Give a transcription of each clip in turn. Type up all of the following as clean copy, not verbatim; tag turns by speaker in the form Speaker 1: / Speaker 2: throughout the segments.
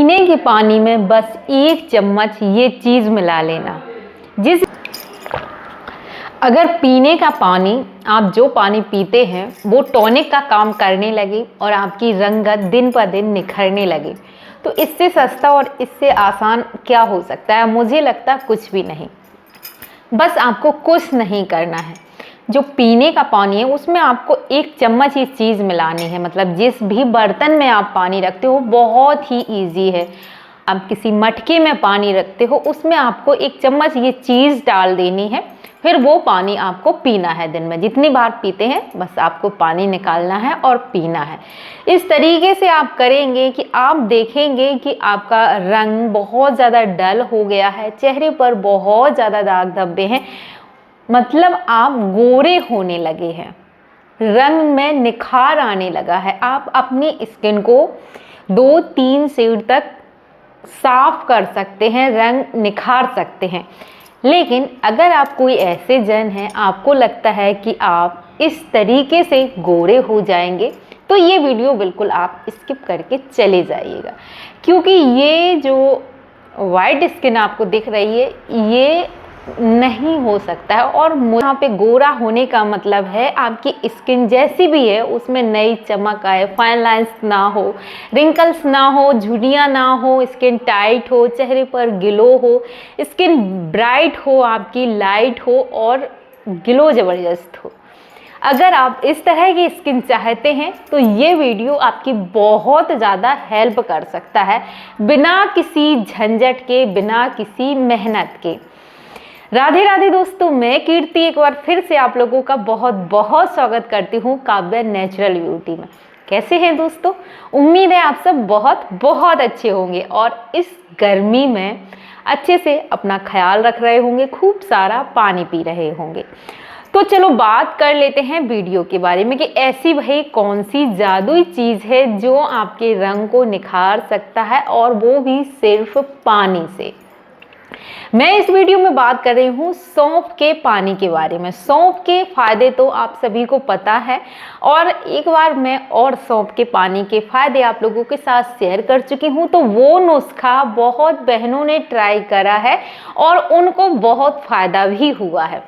Speaker 1: पीने के पानी में बस 1 चम्मच ये चीज़ मिला लेना। अगर पीने का पानी, आप जो पानी पीते हैं वो टॉनिक का काम करने लगे और आपकी रंगत दिन पर दिन निखरने लगे, तो इससे सस्ता और इससे आसान क्या हो सकता है? मुझे लगता कुछ भी नहीं। बस आपको कुछ नहीं करना है। जो पीने का पानी है उसमें आपको 1 चम्मच ही चीज़ मिलानी है। मतलब जिस भी बर्तन में आप पानी रखते हो बहुत ही ईजी है। आप किसी मटके में पानी रखते हो उसमें आपको 1 चम्मच ये चीज़ डाल देनी है, फिर वो पानी आपको पीना है। दिन में जितनी बार पीते हैं बस आपको पानी निकालना है और पीना है। इस तरीके से आप करेंगे कि आप देखेंगे कि आपका रंग बहुत ज़्यादा डल हो गया है, चेहरे पर बहुत ज़्यादा दाग धब्बे हैं, मतलब आप गोरे होने लगे हैं, रंग में निखार आने लगा है। आप अपनी स्किन को 2-3 शेड तक साफ कर सकते हैं, रंग निखार सकते हैं। लेकिन अगर आप कोई ऐसे जन हैं, आपको लगता है कि आप इस तरीके से गोरे हो जाएंगे, तो ये वीडियो बिल्कुल आप स्किप करके चले जाइएगा, क्योंकि ये जो वाइट स्किन आपको दिख रही है ये नहीं हो सकता है। और यहाँ पे गोरा होने का मतलब है आपकी स्किन जैसी भी है उसमें नई चमक आए, फाइन लाइंस ना हो, रिंकल्स ना हो, झुर्रियाँ ना हो, स्किन टाइट हो, चेहरे पर ग्लो हो, स्किन ब्राइट हो, आपकी लाइट हो और ग्लो ज़बरदस्त हो। अगर आप इस तरह की स्किन चाहते हैं तो ये वीडियो आपकी बहुत ज़्यादा हेल्प कर सकता है, बिना किसी झंझट के, बिना किसी मेहनत के। राधे राधे दोस्तों, मैं कीर्ति एक बार फिर से आप लोगों का बहुत बहुत स्वागत करती हूँ काव्या नेचुरल ब्यूटी में। कैसे हैं दोस्तों? उम्मीद है आप सब बहुत बहुत अच्छे होंगे और इस गर्मी में अच्छे से अपना ख्याल रख रहे होंगे, खूब सारा पानी पी रहे होंगे। तो चलो बात कर लेते हैं वीडियो के बारे में कि ऐसी भाई कौन सी जादुई चीज़ है जो आपके रंग को निखार सकता है, और वो भी सिर्फ पानी से। मैं इस वीडियो में बात कर रही हूँ सौंफ के पानी के बारे में। सौंफ के फायदे तो आप सभी को पता है, और एक बार मैं और सौंफ के पानी के फायदे आप लोगों के साथ शेयर कर चुकी हूँ। तो वो नुस्खा बहुत बहनों ने ट्राई करा है और उनको बहुत फायदा भी हुआ है।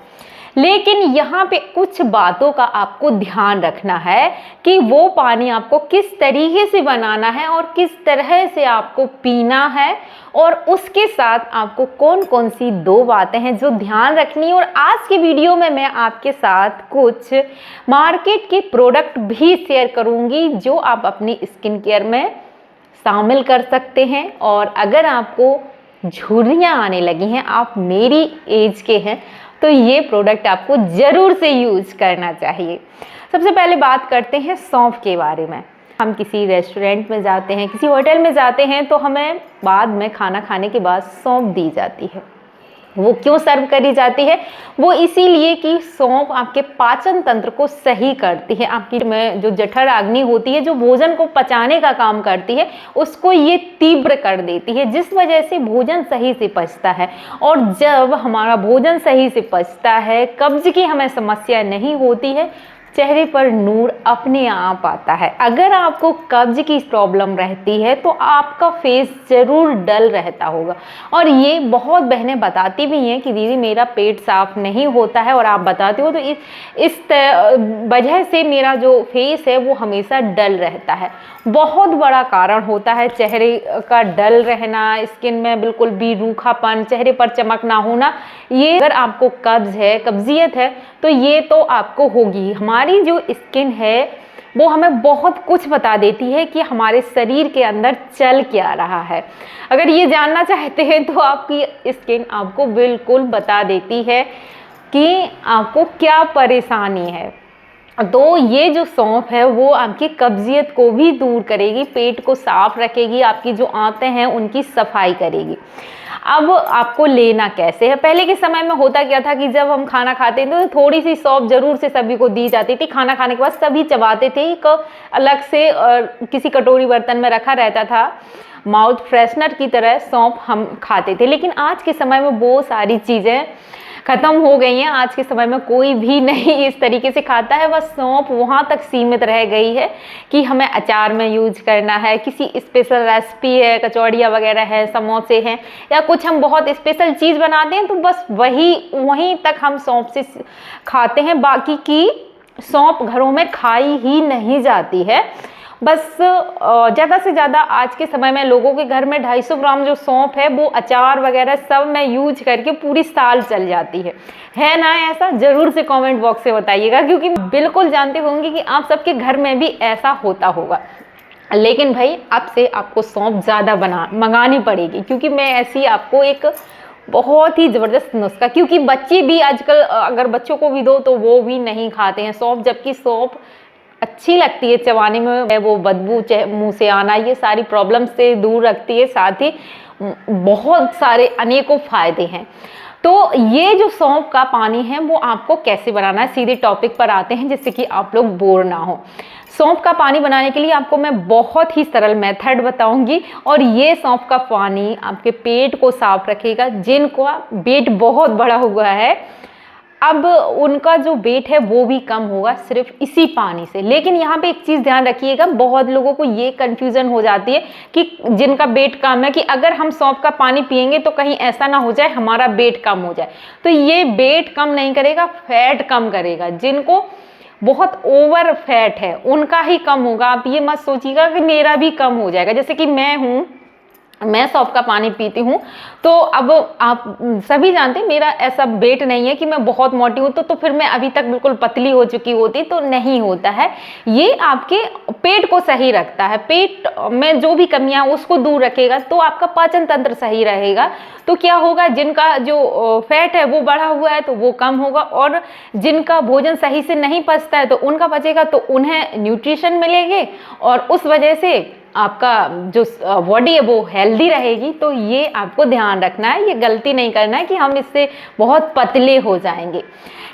Speaker 1: लेकिन यहाँ पे कुछ बातों का आपको ध्यान रखना है कि वो पानी आपको किस तरीके से बनाना है और किस तरह से आपको पीना है, और उसके साथ आपको कौन कौन सी 2 बातें हैं जो ध्यान रखनी है। और आज की वीडियो में मैं आपके साथ कुछ मार्केट के प्रोडक्ट भी शेयर करूँगी जो आप अपनी स्किन केयर में शामिल कर सकते हैं। और अगर आपको झुर्रियाँ आने लगी हैं, आप मेरी एज के हैं, तो ये प्रोडक्ट आपको ज़रूर से यूज करना चाहिए। सबसे पहले बात करते हैं सौंफ के बारे में। हम किसी रेस्टोरेंट में जाते हैं, किसी होटल में जाते हैं, तो हमें बाद में खाना खाने के बाद सौंफ दी जाती है। वो क्यों सर्व करी जाती है? वो इसीलिए कि सौंफ आपके पाचन तंत्र को सही करती है। आपकी में जो जठर अग्नि होती है, जो भोजन को पचाने का काम करती है, उसको ये तीव्र कर देती है, जिस वजह से भोजन सही से पचता है। और जब हमारा भोजन सही से पचता है, कब्ज की हमें समस्या नहीं होती है, चेहरे पर नूर अपने आप आता है। अगर आपको कब्ज की प्रॉब्लम रहती है तो आपका फेस ज़रूर डल रहता होगा। और ये बहुत बहनें बताती भी हैं कि दीदी मेरा पेट साफ नहीं होता है, और आप बताते हो तो इस वजह से मेरा जो फेस है वो हमेशा डल रहता है। बहुत बड़ा कारण होता है चेहरे का डल रहना, स्किन में बिल्कुल भी रूखापन, चेहरे पर चमक ना होना। ये अगर आपको कब्ज है, कब्जियत है, तो ये तो आपको होगी। हमारी जो स्किन है वो हमें बहुत कुछ बता देती है कि हमारे शरीर के अंदर चल क्या रहा है। अगर ये जानना चाहते हैं तो आपकी स्किन आपको बिल्कुल बता देती है कि आपको क्या परेशानी है। तो ये जो सौंफ है वो आपकी कब्जियत को भी दूर करेगी, पेट को साफ रखेगी, आपकी जो आंतें हैं उनकी सफाई करेगी। अब आपको लेना कैसे है? पहले के समय में होता क्या था कि जब हम खाना खाते थे तो थोड़ी सी सौंफ जरूर से सभी को दी जाती थी। खाना खाने के बाद सभी चबाते थे, एक अलग से किसी कटोरी बर्तन में रखा रहता था, माउथ फ्रेशनर की तरह सौंफ हम खाते थे। लेकिन आज के समय में वो सारी चीज़ें ख़त्म हो गई हैं। आज के समय में कोई भी नहीं इस तरीके से खाता है, बस सौंफ वहाँ तक सीमित रह गई है कि हमें अचार में यूज करना है, किसी स्पेशल रेसिपी है, कचौड़ियाँ वगैरह है, समोसे हैं, या कुछ हम बहुत स्पेशल चीज़ बनाते हैं तो बस वहीं तक हम सौंफ से खाते हैं। बाकी की सौंफ घरों में खाई ही नहीं जाती है। बस ज़्यादा से ज़्यादा आज के समय में लोगों के घर में 250 ग्राम जो सौंफ है वो अचार वगैरह सब में यूज करके पूरी साल चल जाती है ना ऐसा? ज़रूर से कमेंट बॉक्स से बताइएगा, क्योंकि बिल्कुल जानते होंगे कि आप सबके घर में भी ऐसा होता होगा। लेकिन भाई अब से आपको सौंफ ज़्यादा मंगानी पड़ेगी, क्योंकि मैं ऐसी आपको एक बहुत ही ज़बरदस्त नुस्खा, क्योंकि बच्चे भी आजकल अगर बच्चों को भी दो तो वो भी नहीं खाते हैं सौंफ, जबकि सौंफ अच्छी लगती है चबाने में, वो बदबू मुंह से आना, ये सारी प्रॉब्लम से दूर रखती है, साथ ही बहुत सारे अनेकों फायदे हैं। तो ये जो सौंफ का पानी है वो आपको कैसे बनाना है, सीधे टॉपिक पर आते हैं जिससे कि आप लोग बोर ना हो। सौंफ का पानी बनाने के लिए आपको मैं बहुत ही सरल मेथड बताऊंगी, और ये सौंफ का पानी आपके पेट को साफ रखेगा। जिनको पेट बहुत बड़ा हुआ है, अब उनका जो वेट है वो भी कम होगा सिर्फ इसी पानी से। लेकिन यहाँ पे एक चीज़ ध्यान रखिएगा, बहुत लोगों को ये कंफ्यूजन हो जाती है कि जिनका वेट कम है कि अगर हम सौंफ का पानी पिएंगे तो कहीं ऐसा ना हो जाए हमारा वेट कम हो जाए। तो ये वेट कम नहीं करेगा, फैट कम करेगा। जिनको बहुत ओवर फैट है उनका ही कम होगा। आप ये मत सोचिएगा कि मेरा भी कम हो जाएगा। जैसे कि मैं सौंफ का पानी पीती हूँ, तो अब आप सभी जानते हैं मेरा ऐसा वेट नहीं है कि मैं बहुत मोटी हूँ तो फिर मैं अभी तक बिल्कुल पतली हो चुकी होती, तो नहीं होता है। ये आपके पेट को सही रखता है, पेट में जो भी कमियां उसको दूर रखेगा, तो आपका पाचन तंत्र सही रहेगा। तो क्या होगा, जिनका जो फैट है वो बढ़ा हुआ है तो वो कम होगा, और जिनका भोजन सही से नहीं पचता है तो उनका पचेगा, तो उन्हें न्यूट्रिशन मिलेंगे और उस वजह से आपका जो बॉडी है वो हेल्दी रहेगी। तो ये आपको ध्यान रखना है, ये गलती नहीं करना है कि हम इससे बहुत पतले हो जाएंगे।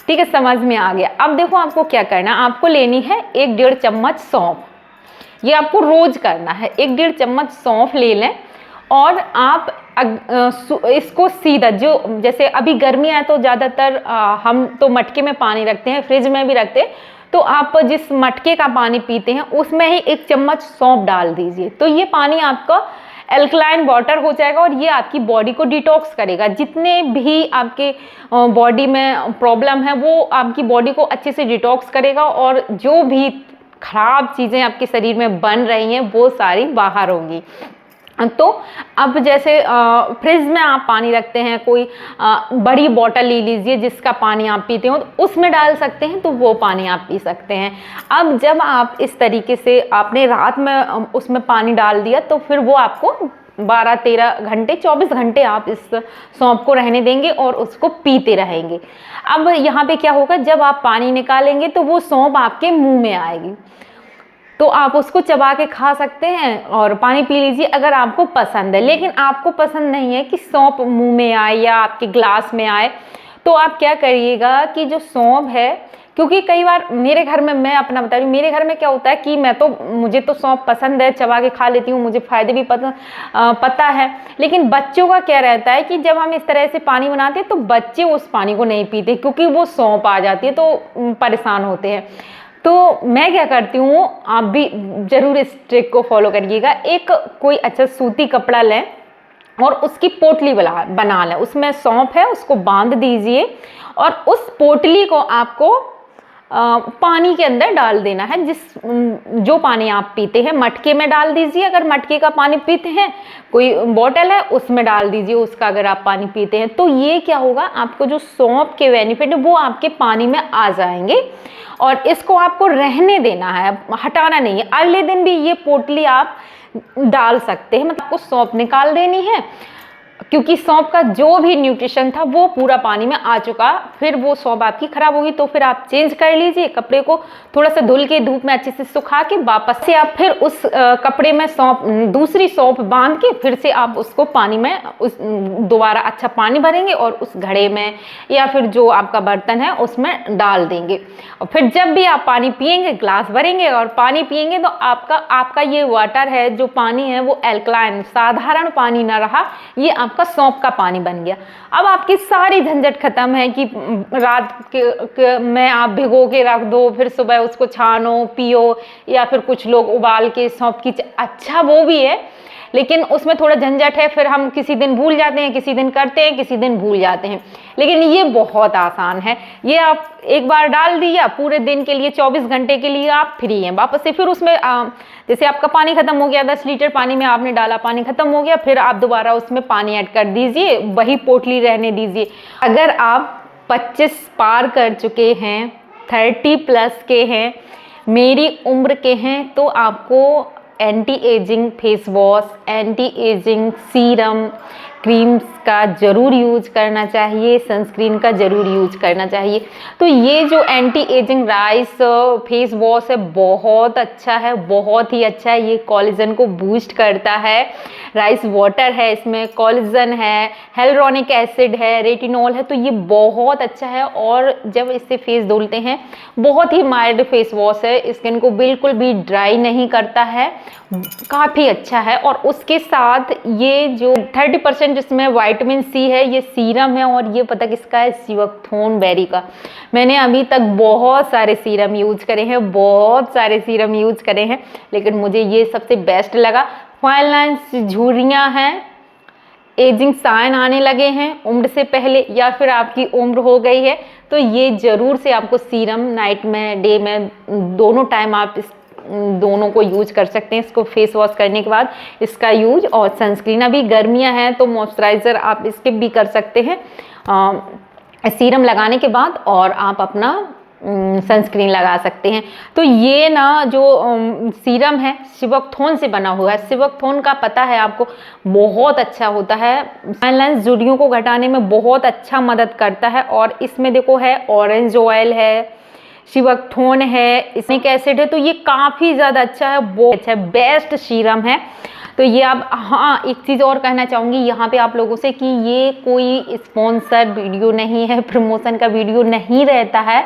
Speaker 1: ठीक है, समझ में आ गया। अब देखो आपको क्या करना है, आपको लेनी है 1-1.5 चम्मच सौंफ। ये आपको रोज करना है, 1-1.5 चम्मच सौंफ ले लें, और आप इसको सीधा, जो जैसे अभी गर्मियाँ है तो ज़्यादातर हम तो मटके में पानी रखते हैं, फ्रिज में भी रखते हैं, तो आप जिस मटके का पानी पीते हैं उसमें ही 1 चम्मच सौंफ डाल दीजिए। तो ये पानी आपका एल्कलाइन वाटर हो जाएगा और ये आपकी बॉडी को डिटॉक्स करेगा। जितने भी आपके बॉडी में प्रॉब्लम है वो आपकी बॉडी को अच्छे से डिटॉक्स करेगा, और जो भी खराब चीज़ें आपके शरीर में बन रही हैं वो सारी बाहर होंगी। तो अब जैसे फ्रिज में आप पानी रखते हैं, कोई बड़ी बोतल ले लीजिए जिसका पानी आप पीते हो, तो उसमें डाल सकते हैं, तो वो पानी आप पी सकते हैं। अब जब आप इस तरीके से आपने रात में उसमें पानी डाल दिया, तो फिर वो आपको 12-13 घंटे 24 घंटे आप इस सौंफ को रहने देंगे और उसको पीते रहेंगे। अब यहाँ पे क्या होगा, जब आप पानी निकालेंगे तो वो सौंफ आपके मुंह में आएगी, तो आप उसको चबा के खा सकते हैं और पानी पी लीजिए अगर आपको पसंद है। लेकिन आपको पसंद नहीं है कि सौंफ मुंह में आए या आपके ग्लास में आए, तो आप क्या करिएगा कि जो सौंफ है, क्योंकि कई बार मेरे घर में, मैं अपना बता रही हूँ, मेरे घर में क्या होता है कि मुझे तो सौंफ पसंद है, चबा के खा लेती हूँ, मुझे फ़ायदे भी पता है। लेकिन बच्चों का क्या रहता है कि जब हम इस तरह से पानी बनाते हैं तो बच्चे उस पानी को नहीं पीते, क्योंकि वो सौंफ आ जाती है तो परेशान होते हैं। तो मैं क्या करती हूँ, आप भी ज़रूर इस ट्रिक को फॉलो करिएगा। एक कोई अच्छा सूती कपड़ा लें और उसकी पोटली बना लें, उसमें सौंफ है उसको बांध दीजिए, और उस पोटली को आपको पानी के अंदर डाल देना है। जो पानी आप पीते हैं मटके में डाल दीजिए, अगर मटके का पानी पीते हैं, कोई बोतल है उसमें डाल दीजिए उसका, अगर आप पानी पीते हैं। तो ये क्या होगा, आपको जो सौंफ के बेनिफिट है वो आपके पानी में आ जाएंगे, और इसको आपको रहने देना है, हटाना नहीं है। अगले दिन भी ये पोटली आप डाल सकते हैं, मतलब आपको सौंफ निकाल देनी है, क्योंकि सौंफ का जो भी न्यूट्रिशन था वो पूरा पानी में आ चुका। फिर वो सौंफ आपकी खराब होगी, तो फिर आप चेंज कर लीजिए, कपड़े को थोड़ा सा धुल के धूप में अच्छे से सुखा के वापस से आप फिर उस कपड़े में दूसरी सौंफ बांध के फिर से आप उसको पानी में दोबारा अच्छा पानी भरेंगे और उस घड़े में या फिर जो आपका बर्तन है उसमें डाल देंगे। और फिर जब भी आप पानी पिएंगे, ग्लास भरेंगे और पानी पिएंगे, तो आपका ये वाटर है, जो पानी है वो एल्कलाइन, साधारण पानी ना रहा, ये आपका सौंफ का पानी बन गया। अब आपकी सारी झंझट खत्म है कि रात के में आप भिगो के रख दो, फिर सुबह उसको छानो पियो, या फिर कुछ लोग उबाल के सौंफ की, अच्छा वो भी है, लेकिन उसमें थोड़ा झंझट है, फिर हम किसी दिन भूल जाते हैं, किसी दिन करते हैं, किसी दिन भूल जाते हैं। लेकिन ये बहुत आसान है, ये आप एक बार डाल दिया, पूरे दिन के लिए 24 घंटे के लिए आप फ्री हैं। वापस से फिर उसमें जैसे आपका पानी खत्म हो गया, 10 लीटर पानी में आपने डाला, पानी खत्म हो गया, फिर आप दोबारा उसमें पानी ऐड कर दीजिए, वही पोटली रहने दीजिए। अगर आप 25 पार कर चुके हैं, 30 प्लस के हैं, मेरी उम्र के हैं, तो आपको anti ageing face wash, anti ageing serum, creams का ज़रूर यूज करना चाहिए, सनस्क्रीन का ज़रूर यूज करना चाहिए। तो ये जो anti ageing rice face wash है बहुत अच्छा है, बहुत ही अच्छा है। ये कोलेजन को बूस्ट करता है, राइस वाटर है, इसमें कोलेजन है, हेलुरोनिक एसिड है, रेटिनॉल है, तो ये बहुत अच्छा है। और जब इससे फेस धुलते हैं, बहुत ही माइल्ड फेस वॉश है, स्किन को बिल्कुल भी ड्राई नहीं करता है, काफ़ी अच्छा है। और उसके साथ ये जो 30% इसमें विटामिन सी है, ये सीरम है, और ये पता किसका है, शिवकथोन बेरी का। मैंने अभी तक बहुत सारे सीरम यूज करे हैं, बहुत सारे सीरम यूज करे हैं, लेकिन मुझे ये सबसे बेस्ट लगा। फाइन लाइन्स, झुर्रियाँ हैं, एजिंग साइन आने लगे हैं उम्र से पहले, या फिर आपकी उम्र हो गई है, तो ये ज़रूर से आपको सीरम नाइट में, डे में, दोनों टाइम आप इस दोनों को यूज कर सकते हैं। इसको फेस वॉश करने के बाद इसका यूज, और सनस्क्रीन, अभी गर्मियां हैं तो मॉइस्चराइज़र आप स्किप भी कर सकते हैं सीरम लगाने के बाद, और आप अपना सनस्क्रीन लगा सकते हैं। तो ये ना जो सीरम है शिवकथोन से बना हुआ है। शिवकथोन का पता है आपको, बहुत अच्छा होता है, फाइन लाइन्स, झुर्रियों को घटाने में बहुत अच्छा मदद करता है। और इसमें देखो है ऑरेंज ऑयल है, शिवकथोन है, इसमें एसिड है, तो ये काफ़ी ज़्यादा अच्छा है, बहुत अच्छा है, बेस्ट सीरम है। तो ये आप, हाँ एक चीज़ और कहना चाहूँगी यहाँ पे आप लोगों से कि ये कोई स्पॉन्सर वीडियो नहीं है, प्रमोशन का वीडियो नहीं रहता है।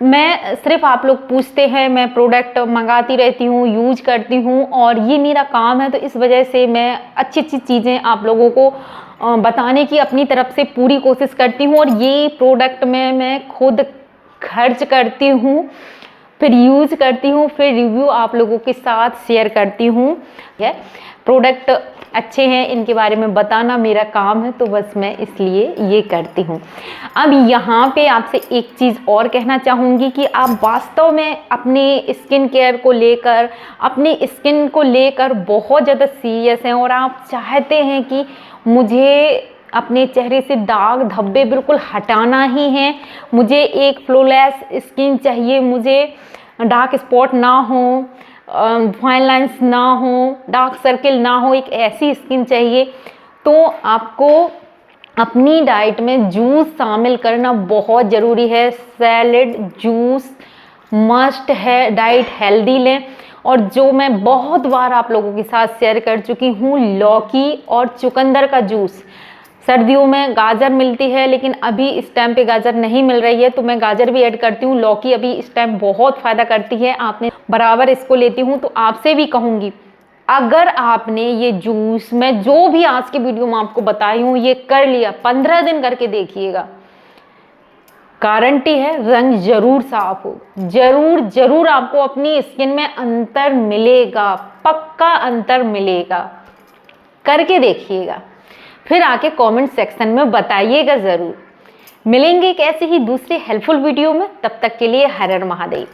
Speaker 1: मैं सिर्फ, आप लोग पूछते हैं, मैं प्रोडक्ट मंगाती रहती हूँ, यूज करती हूँ, और ये मेरा काम है, तो इस वजह से मैं अच्छी अच्छी चीज़ें आप लोगों को बताने की अपनी तरफ से पूरी कोशिश करती हूँ। और ये प्रोडक्ट में मैं खुद खर्च करती हूँ, फिर यूज करती हूँ, फिर रिव्यू आप लोगों के साथ शेयर करती हूँ। प्रोडक्ट अच्छे हैं, इनके बारे में बताना मेरा काम है, तो बस मैं इसलिए ये करती हूँ। अब यहाँ पे आपसे एक चीज़ और कहना चाहूँगी कि आप वास्तव में अपने स्किन केयर को लेकर, अपनी स्किन को लेकर बहुत ज़्यादा सीरियस हैं, और आप चाहते हैं कि मुझे अपने चेहरे से दाग धब्बे बिल्कुल हटाना ही है, मुझे एक फ्लॉलेस स्किन चाहिए, मुझे डार्क स्पॉट ना हो, फाइन लाइंस ना हो, डार्क सर्किल ना हो, एक ऐसी स्किन चाहिए, तो आपको अपनी डाइट में जूस शामिल करना बहुत ज़रूरी है। सैलेड, जूस मस्ट है, डाइट हेल्दी लें। और जो मैं बहुत बार आप लोगों के साथ शेयर कर चुकी हूँ, लौकी और चुकंदर का जूस। सर्दियों में गाजर मिलती है, लेकिन अभी इस टाइम पे गाजर नहीं मिल रही है, तो मैं गाजर भी ऐड करती हूँ। लौकी अभी इस टाइम बहुत फ़ायदा करती है, आपने बराबर इसको लेती हूँ। तो आपसे भी कहूँगी, अगर आपने ये जूस, मैं जो भी आज के वीडियो में आपको बताई हूँ, ये कर लिया, 15 दिन करके देखिएगा, गारंटी है रंग जरूर साफ हो, जरूर जरूर आपको अपनी स्किन में अंतर मिलेगा, पक्का अंतर मिलेगा, करके देखिएगा, फिर आके कमेंट सेक्शन में बताइएगा ज़रूर। मिलेंगे एक ऐसे ही दूसरे हेल्पफुल वीडियो में, तब तक के लिए हर हर महादेव।